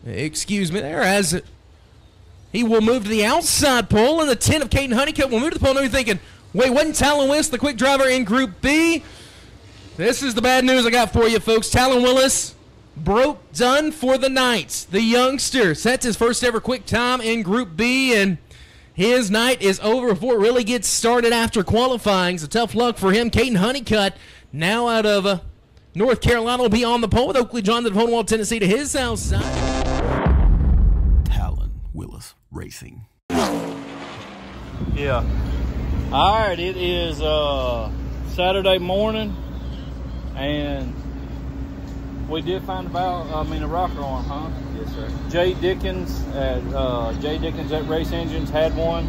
excuse me there, as he will move to the outside pole, and the 10 of Caden Honeycutt will move to the pole. Now you're thinking, wait, wasn't Talan Willis the quick driver in Group B? This is the bad news I got for you, folks. Talan Willis broke done for the night. The youngster sets his first ever quick time in Group B, and his night is over before it really gets started after qualifying. So tough luck for him. Caden Honeycutt, now out of North Carolina, will be on the pole with Oakley John of Honewall, Tennessee, to his south side. Talan Willis Racing. Yeah. All right, it is Saturday morning, and we did find a rocker arm, huh? Yes, sir. Jay Dickens at Race Engines had one.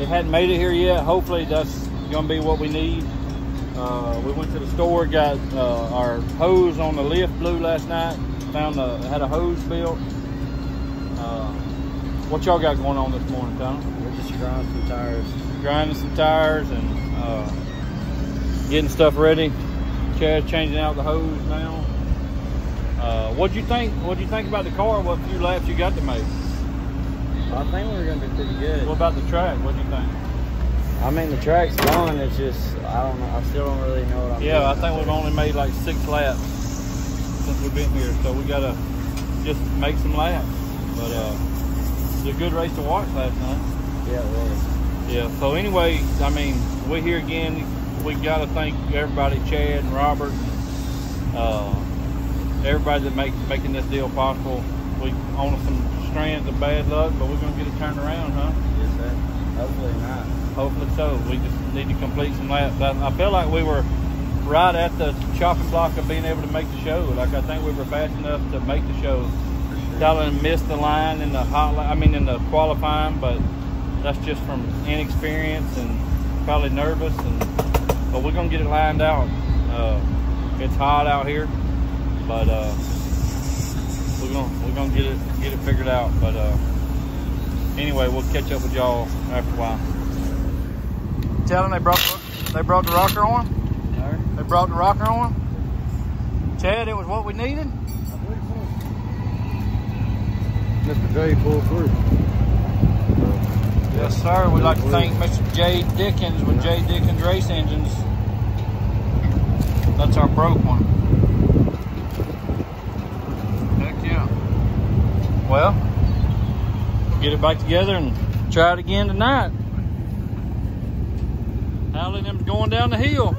It hadn't made it here yet. Hopefully that's gonna be what we need. We went to the store, got our hose on the lift blew last night. Had a hose built. What y'all got going on this morning, Tom? We're just grinding some tires. Grinding some tires and getting stuff ready. Chad's changing out the hose now. What'd you think about the car? What few laps you got to make? I think we're gonna be pretty good. What about the track? What'd you think? I mean, the track's fun. It's just, I don't know. I still don't really know what I'm doing. Yeah, I think we've only made like 6 laps since we've been here, so we gotta just make some laps. But it's a good race to watch last night. Yeah, it was. Yeah. So anyway, I mean, we're here again. We gotta thank everybody, Chad and Robert, everybody that making this deal possible. We on some strands of bad luck, but we're gonna get it turned around, huh? Yes, sir. Hopefully not. Hopefully so. We just need to complete some laps. I feel like we were right at the chopping block of being able to make the show. Like, I think we were fast enough to make the show. Talan missed the line in the in the qualifying, but that's just from inexperience and probably nervous. But we're gonna get it lined out. It's hot out here, but we're gonna get it figured out. But anyway, we'll catch up with y'all after a while. Talan, they brought the rocker on. Sorry? They brought the rocker on. Chad, it was what we needed. Mr. J pulled through. Yes, sir. We'd like to thank Mr. Jay Dickens with Jay Dickens Race Engines. That's our broke one. Heck yeah. Well, we'll get it back together and try it again tonight. Hallie and them's going down the hill.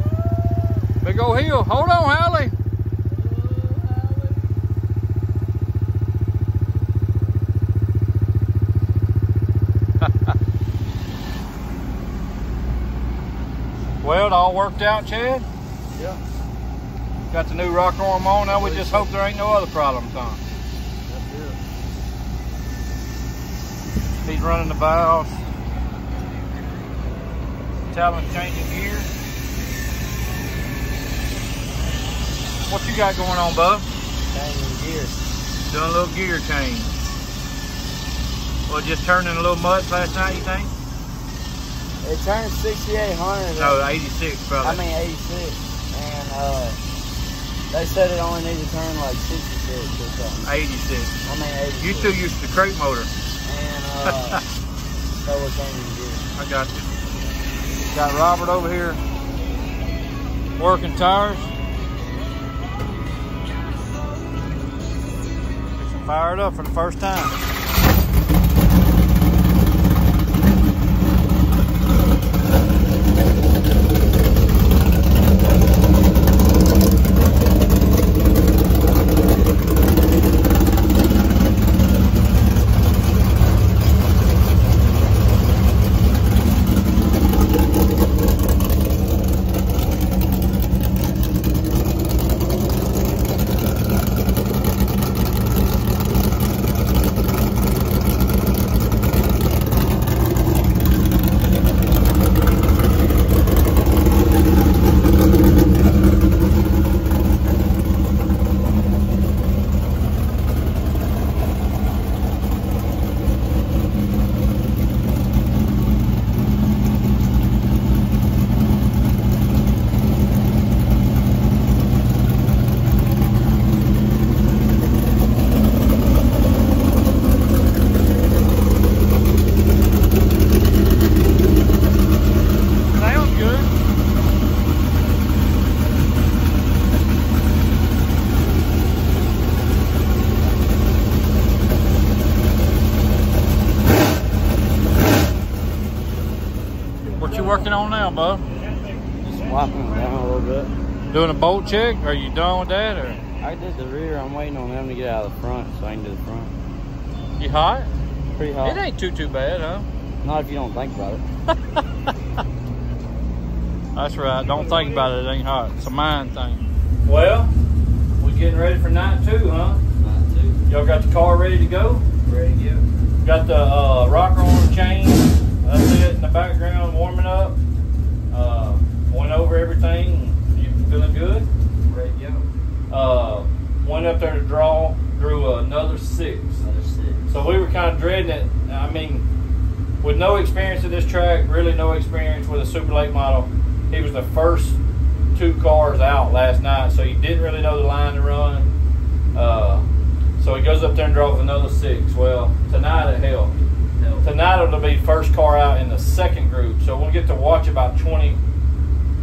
Big old hill. Hold on, Hallie. Well, it all worked out, Chad? Yeah. Got the new rocker arm on. Now we just hope there ain't no other problems, huh? That's it. He's running the valves. Talan's changing gears. What you got going on, bub? Changing gears. Doing a little gear change. Well, just turning a little mud last night, you think? It turned 6,800. No, 86 probably. I mean 86. And they said it only needed to turn like 66 or something. 86. I mean 86. You too used to the crate motor. And so we're changing gears. I got you. Got Robert over here working tires. Gets fired up for the first time. working on now, bud? Just wiping it down a little bit. Doing a bolt check? Are you done with that, or? I did the rear. I'm waiting on them to get out of the front so I can do the front. You hot? Pretty hot. It ain't too bad, huh? Not if you don't think about it. That's right. Don't think about it. It ain't hot. It's a mind thing. Well, we're getting ready for night 2, huh? Night 2. Y'all got the car ready to go? Ready to go. Got the rocker on the chain. That's it in the background, warming up. Went over everything. You feeling good? Ready to go. Went up there to drew another 6. Another 6. So we were kind of dreading it. I mean, with no experience at this track, really no experience with a Super Late model, he was the first 2 cars out last night, so he didn't really know the line to run. So he goes up there and draws another 6. Well, tonight it helped. Tonight it'll be first car out in the second group, so we'll get to watch about 20,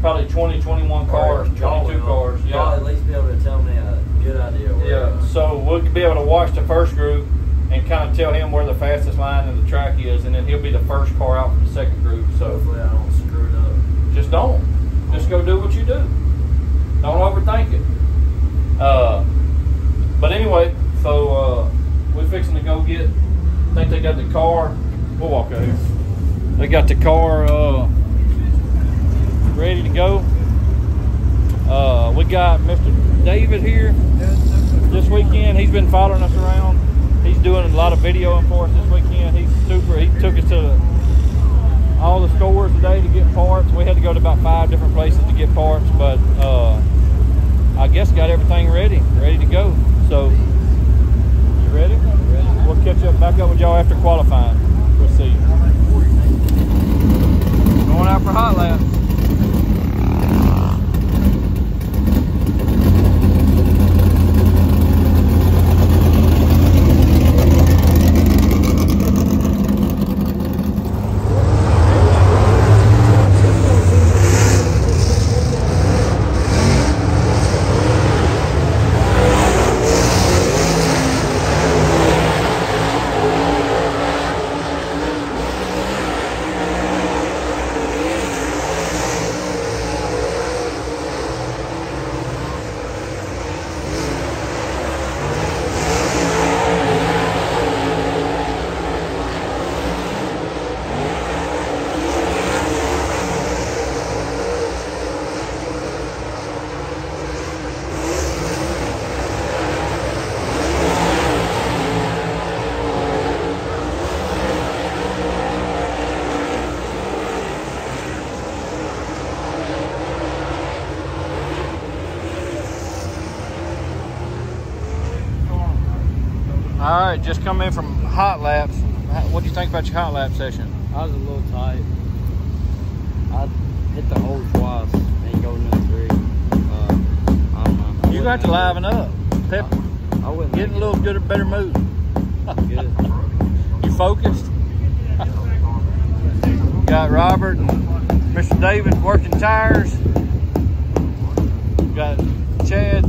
probably 20, 21 cars, 22 cars. Yeah. Y'all at least be able to tell me a good idea where Yeah, so we'll be able to watch the first group and kind of tell him where the fastest line in the track is, and then he'll be the first car out from the second group. So hopefully I don't screw it up. just don't. Just go do what you do. Don't overthink it. But anyway, so we're fixing to go get, I think they got the car. We'll walk out here. They got the car ready to go. We got Mr. David here this weekend. He's been following us around. He's doing a lot of videoing for us this weekend. He's super. He took us to all the stores today to get parts. We had to go to about 5 different places to get parts, but I guess got everything ready to go. So, you ready? Ready. We'll catch up back up with y'all after qualifying. We'll see you. Going out for hot laps. All right, just come in from hot laps. What do you think about your hot lap session? I was a little tight. I hit the hole twice. Ain't going no 3. I don't know. You got to liven up. Pep, I wouldn't. get in a little good, better mood. Good. You focused? Got Robert and Mr. David working tires. Got Chad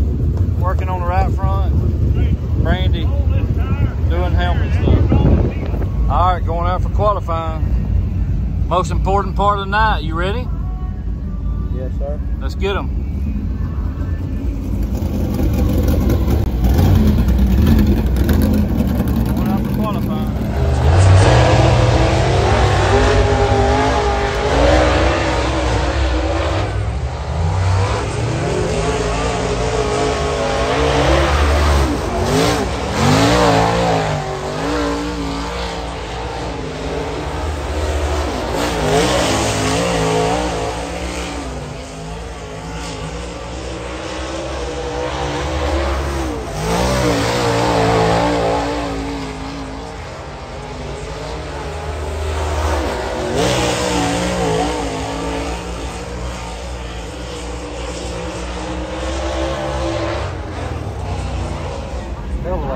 working on the right front. Brandy doing helmet stuff. All right, going out for qualifying. Most important part of the night. You ready? Yes, sir. Let's get them. Going out for qualifying.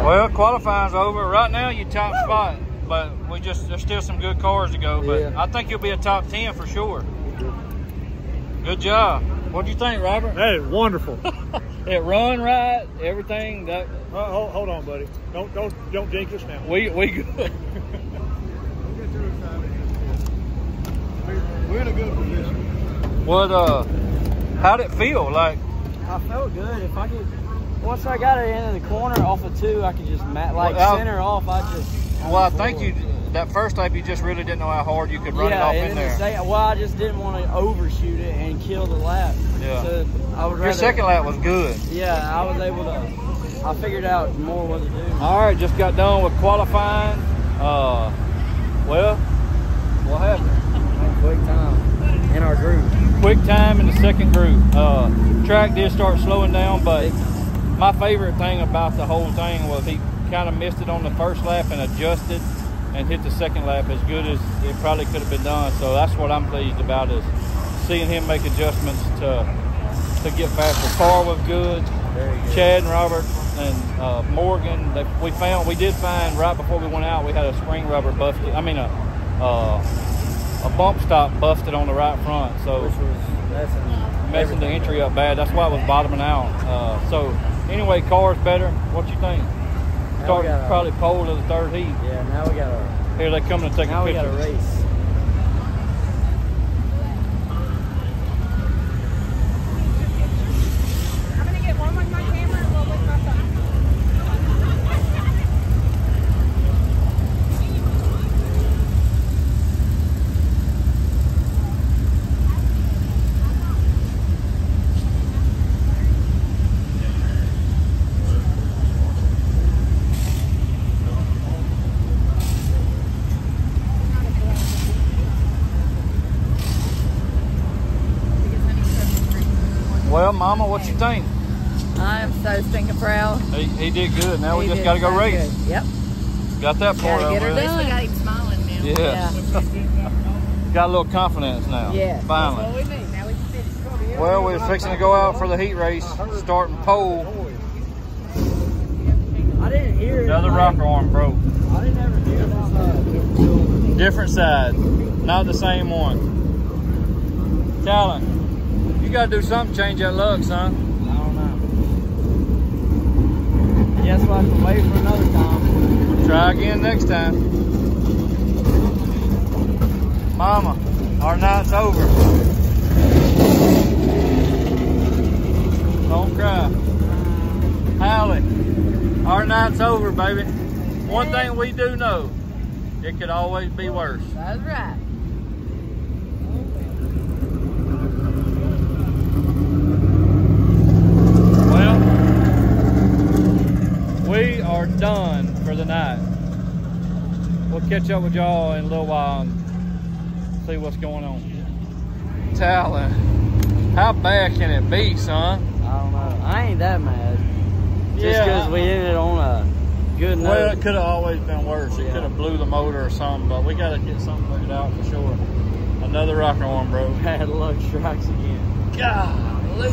Well, qualifying's over. Right now, you top spot, but there's still some good cars to go. But Yeah. I think you'll be a top 10 for sure. Good job. What do you think, Robert? That is wonderful. It run right, everything. That Hold on, buddy. Don't jinx us now. we good. We're in a good position. What how'd it feel? Like, I felt good. If I could, once I got it into the corner off of 2, I could just center off. Well, I think that first lap you just really didn't know how hard you could run it off in there. Well, I just didn't want to overshoot it and kill the lap. Yeah. So I would Your second lap was good. Yeah, I was able to. I figured out more what to do. All right, just got done with qualifying. Well, what happened? Quick time in our group. Quick time in the second group. Track did start slowing down, but my favorite thing about the whole thing was he kind of missed it on the first lap and adjusted and hit the second lap as good as it probably could have been done. So that's what I'm pleased about, is seeing him make adjustments to get faster. Car was good. Chad and Robert and Morgan, we did find right before we went out, we had a spring rubber busted. I mean a bump stop busted on the right front, so Which was messing the entry up bad. That's why it was bottoming out. So anyway, car's better. What you think? Starting probably pole to the third heat. Yeah, now we got a. Here they come to take a picture. Now we got a race. I'm gonna get one with my camera and one with my phone. Well, Mama, what you think? I'm so stinking proud. He did good. Now we just got to go race. Good. Yep. Got that part Gotta get her over with. done. We got him smiling now. Yeah. Got a little confidence now. Yeah. Finally. That's what we need. Now we can finish. Well, we're fixing to go out for the heat race, starting pole. I didn't hear it. The other rocker arm broke. I didn't ever hear that. Different side, not the same one. Talan, you gotta do something to change that lug, son. I don't know. Guess we'll have to wait for another time. Try again next time. Mama, our night's over. Don't cry. Hallie, our night's over, baby. One thing we do know, it could always be worse. That's right. Well, we are done for the night. We'll catch up with y'all in a little while and see what's going on. Talan, how bad can it be, son? I don't know. I ain't that mad. Just Yeah. because we ended on a good note. Well, it could have always been worse. It could have blew the motor or something, but we got to get something figured out for sure. Another rocker arm broke. Bad luck strikes again. God,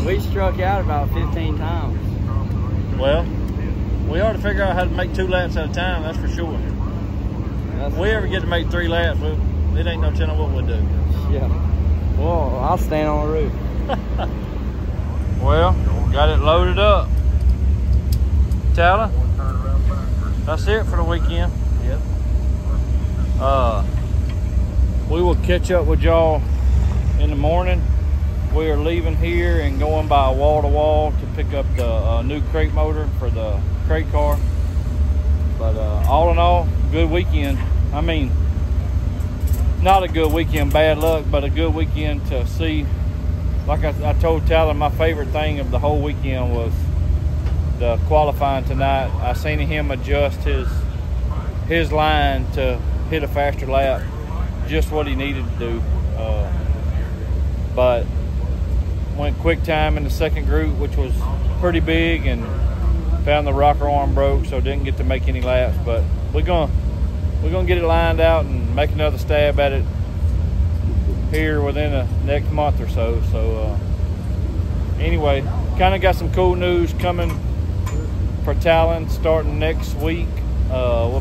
We struck out about 15 times. well, we ought to figure out how to make 2 laps at a time, that's for sure. If we ever get to make 3 laps, it ain't no telling what we'll do. Yeah. Well, I'll stand on the roof. Well, got it loaded up. Talan, that's it for the weekend. Yep. We will catch up with y'all in the morning. We are leaving here and going by wall to wall to pick up the new crate motor for the crate car. But all in all, good weekend. I mean, not a good weekend, bad luck, but a good weekend to see. Like I told Talan, my favorite thing of the whole weekend was the qualifying tonight. I seen him adjust his line to hit a faster lap, just what he needed to do. But went quick time in the second group, which was pretty big, and found the rocker arm broke, so didn't get to make any laps. But we're gonna get it lined out and make another stab at it here within the next month or so. So anyway, kind of got some cool news coming for Talan starting next week. I'll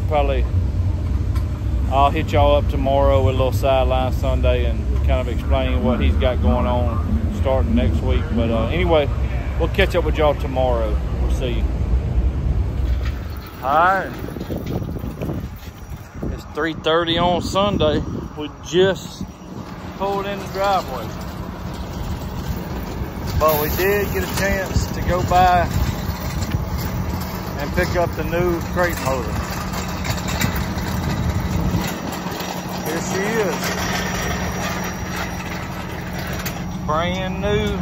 hit y'all up tomorrow with a little sideline Sunday and kind of explain what he's got going on starting next week. But anyway, we'll catch up with y'all tomorrow. We'll see you. All right, it's 3:30 on Sunday. We just pulled in the driveway. But we did get a chance to go by and pick up the new crate motor. Here she is. Brand new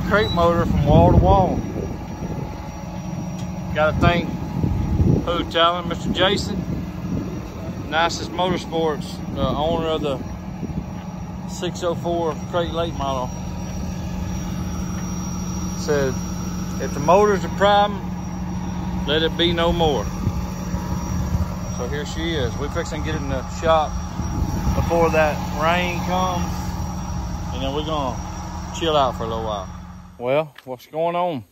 crate motor from wall to wall. Gotta thank who, Talan, Mr. Jason, Nicest Motorsports, the owner of the 604 crate late model. Said, if the motor's a problem, let it be no more. So here she is. We're fixing to get in the shop before that rain comes, and then we're gonna chill out for a little while. Well, what's going on?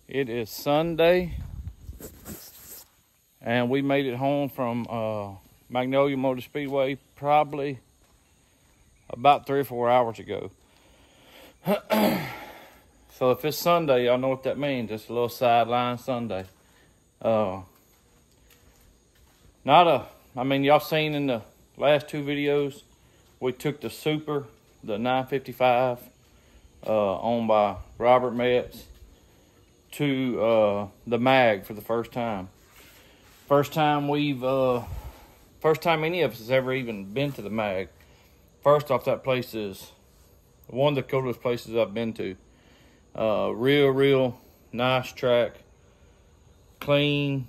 It is Sunday, and we made it home from Magnolia Motor Speedway probably about 3 or 4 hours ago. So if it's Sunday, y'all know what that means. It's a little sideline Sunday. I mean, y'all seen in the last 2 videos, we took the Super, the 955, owned by Robert Metz, to the mag for the first time. First time any of us has ever even been to the mag. First off, that place is one of the coolest places I've been to. Real nice track, clean,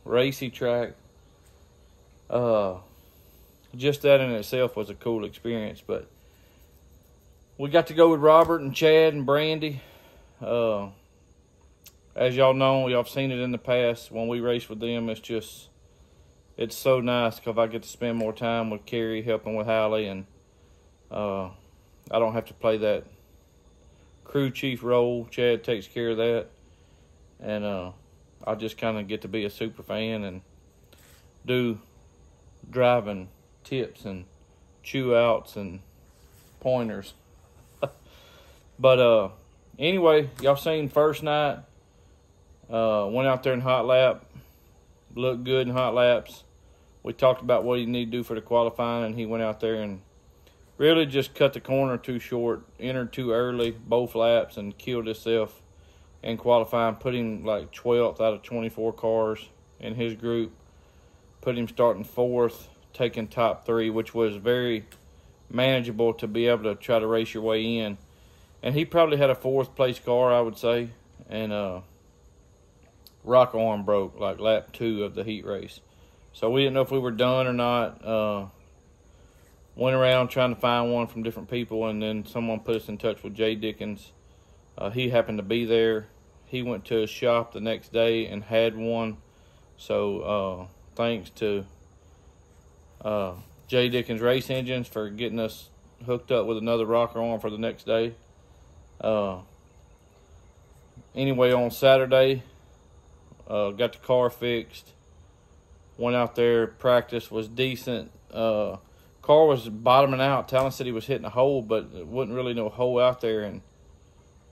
racy track. Just that in itself was a cool experience. But we got to go with Robert and Chad and Brandy. As y'all know, y'all have seen it in the past when we race with them. It's so nice because I get to spend more time with Carrie, helping with Hallie, and I don't have to play that crew chief role. Chad takes care of that, and I just kind of get to be a super fan and do driving tips and chew outs and pointers. But anyway, y'all seen first night. Went out there in hot lap, looked good in hot laps. We talked about what he needed to do for the qualifying, and he went out there and really just cut the corner too short, entered too early, both laps, and killed himself in qualifying. Put him like 12th out of 24 cars in his group. Put him starting 4th, taking top 3, which was very manageable to be able to try to race your way in. And he probably had a 4th place car, I would say. And rocker arm broke like lap 2 of the heat race. So we didn't know if we were done or not. Went around trying to find one from different people, and then someone put us in touch with Jay Dickens. He happened to be there. He went to his shop the next day and had one. So thanks to Jay Dickens Race Engines for getting us hooked up with another rocker arm for the next day. Anyway, on Saturday, got the car fixed. Went out there. Practice was decent. Car was bottoming out. Talan said he was hitting a hole, but it wasn't really no hole out there, and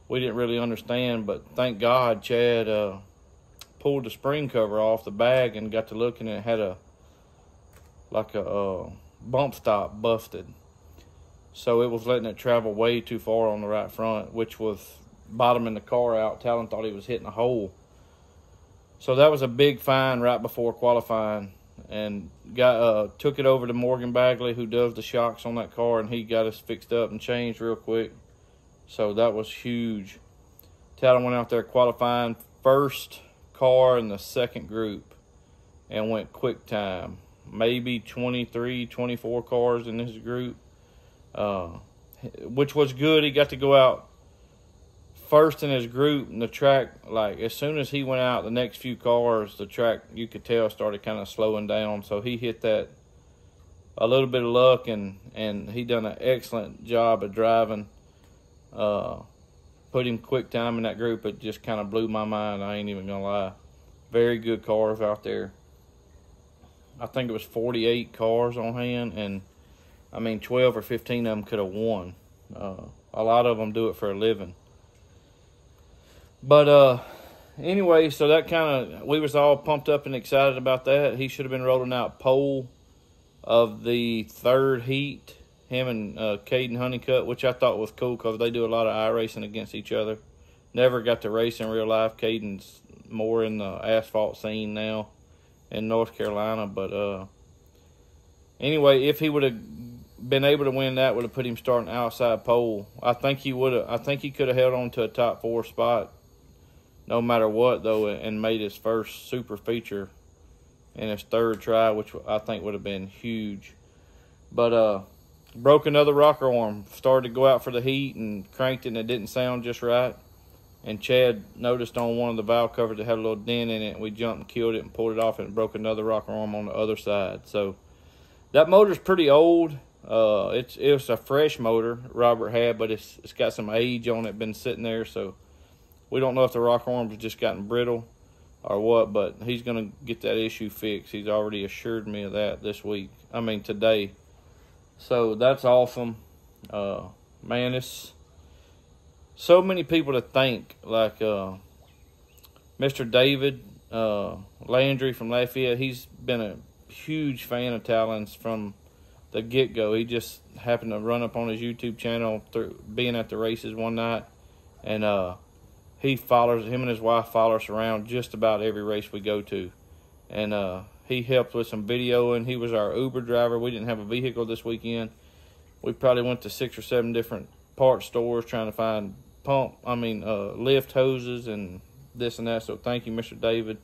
we didn't really understand. But thank God Chad pulled the spring cover off the bag and got to looking, and it had a bump stop busted. So it was letting it travel way too far on the right front, which was bottoming the car out. Talan thought he was hitting a hole. So that was a big find right before qualifying, and took it over to Morgan Bagley, who does the shocks on that car, and he got us fixed up and changed real quick. So that was huge. Talan went out there qualifying first car in the second group and went quick time. Maybe 23, 24 cars in his group, which was good. He got to go out first in his group, and the track, like, as soon as he went out, the next few cars, the track, you could tell, started kind of slowing down. So he hit that a little bit of luck, and he done an excellent job of driving. Put him quick time in that group. It just kind of blew my mind. I ain't even gonna lie. Very good cars out there. I think it was 48 cars on hand, and I mean 12 or 15 of them could have won. A lot of them do it for a living. But anyway, so that kind of, we was all pumped up and excited about that. He should have been rolling out pole of the third heat, him and Caden Honeycutt, which I thought was cool because they do a lot of iRacing against each other. Never got to race in real life. Caden's more in the asphalt scene now in North Carolina. But anyway, if he would have been able to win that, would have put him starting outside pole. I think he would have. I think he could have held on to a top 4 spot no matter what, though, and made his first super feature in his third try, which I think would have been huge. But broke another rocker arm. Started to go out for the heat and cranked it, and it didn't sound just right. And Chad noticed on one of the valve covers that had a little dent in it, and we jumped and killed it and pulled it off, and it broke another rocker arm on the other side. So that motor's pretty old. It's a fresh motor Robert had, but it's got some age on it, been sitting there, so we don't know if the rocker arms have just gotten brittle or what, but he's going to get that issue fixed. He's already assured me of that today. So that's awesome. Man, it's so many people to thank, like Mr. David Landry from Lafayette. He's been a huge fan of Talan's from the get-go. He just happened to run up on his YouTube channel through being at the races one night, and him and his wife follow us around just about every race we go to. And he helped with some video, and he was our Uber driver. We didn't have a vehicle this weekend. We probably went to 6 or 7 different parts stores trying to find lift hoses and this and that. So thank you, Mr. David.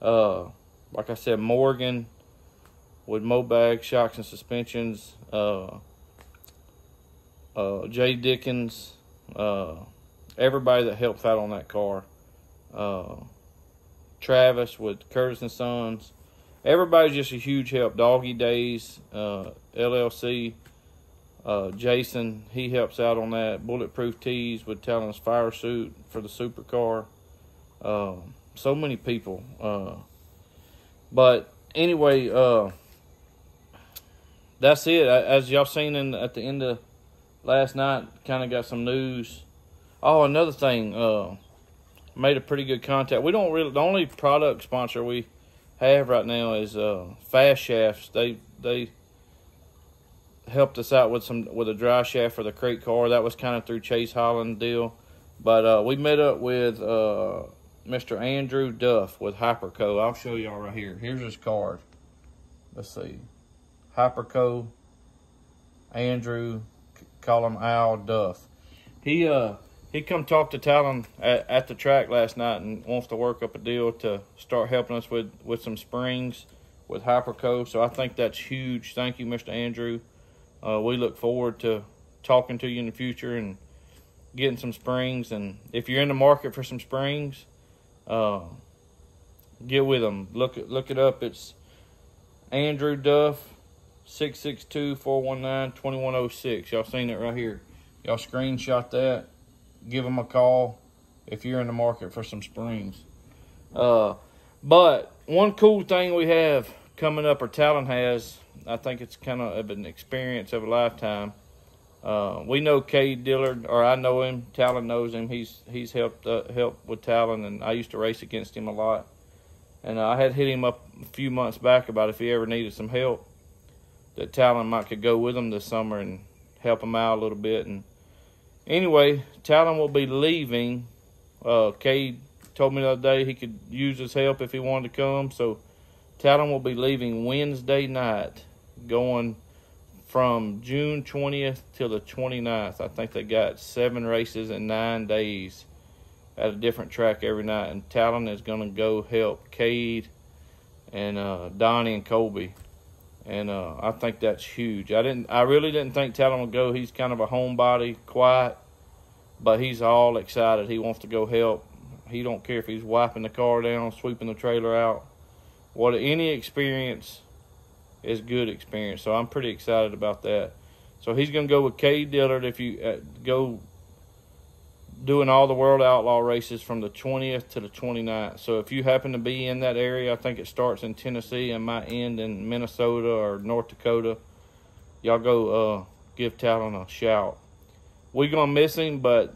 Like I said, Morgan with Mobag shocks and suspensions, Jay Dickens, everybody that helps out on that car, Travis with Curtis and Sons, everybody's just a huge help. Doggy Days, LLC, Jason, he helps out on that. Bulletproof Tees with Talan's fire suit for the supercar. So many people. But anyway, that's it. As y'all seen at the end of last night, kind of got some news. Oh, another thing, made a pretty good contact. We don't really, the only product sponsor we have right now is Fast Shafts. They helped us out with a dry shaft for the crate car. That was kind of through Chase Holland deal. But we met up with Mr. Andrew Duff with Hyperco. I'll show y'all right here. Here's his card. Let's see. Hyperco, Andrew, call him Al Duff. He come talk to Talan at the track last night and wants to work up a deal to start helping us with some springs with Hyperco. So I think that's huge. Thank you, Mr. Andrew. We look forward to talking to you in the future and getting some springs. And if you're in the market for some springs, get with them. Look it up. It's Andrew Duff, 662-419-2106. Y'all seen it right here. Y'all screenshot that. Give them a call if you're in the market for some springs. But one cool thing we have coming up, or Talan has, I think it's kind of an experience of a lifetime. We know Cade Dillard, or I know him. Talan knows him. He's helped with Talan, and I used to race against him a lot. And I had hit him up a few months back about if he ever needed some help, that Talan could go with him this summer and help him out a little bit. And anyway, Talan will be leaving. Cade told me the other day he could use his help if he wanted to come. So Talan will be leaving Wednesday night, going from June 20th till the 29th. I think they got 7 races in 9 days at a different track every night. And Talan is going to go help Cade and Donnie and Colby. And I think that's huge. I really didn't think Talan would go. He's kind of a homebody, quiet, but he's all excited. He wants to go help. He don't care if he's wiping the car down, sweeping the trailer out. Any experience is good experience. So I'm pretty excited about that. So he's going to go with Cade Dillard if you go doing all the World Outlaw races from the 20th to the 29th. So if you happen to be in that area, I think it starts in Tennessee and might end in Minnesota or North Dakota. Y'all go give Talan a shout. We're going to miss him, but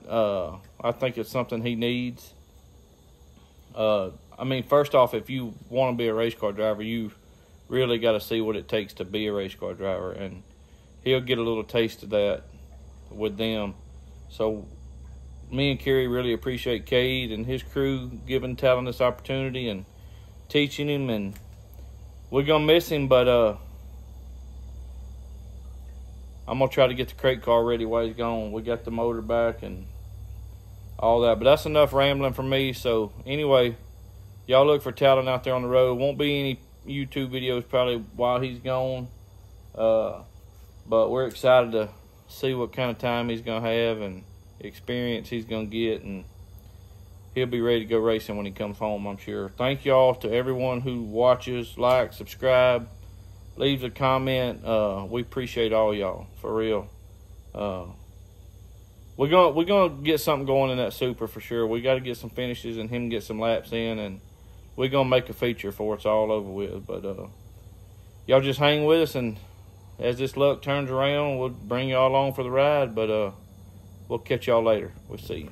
I think it's something he needs. First off, if you want to be a race car driver, you really got to see what it takes to be a race car driver, and he'll get a little taste of that with them. So me and Kerry really appreciate Cade and his crew giving Talan this opportunity and teaching him, and we're gonna miss him, but I'm gonna try to get the crate car ready while he's gone. We got the motor back and all that, but that's enough rambling from me. So anyway, y'all look for Talan out there on the road. Won't be any YouTube videos probably while he's gone, but we're excited to see what kind of time he's gonna have and experience he's gonna get, and he'll be ready to go racing when he comes home, I'm sure. Thank y'all to everyone who watches, likes, subscribe, leaves a comment. We appreciate all y'all, for real. We're gonna get something going in that Super for sure. We got to get some finishes and him get some laps in, and we're gonna make a feature before it's all over with. But y'all just hang with us, and as this luck turns around, we'll bring y'all along for the ride. But we'll catch y'all later. We'll see you.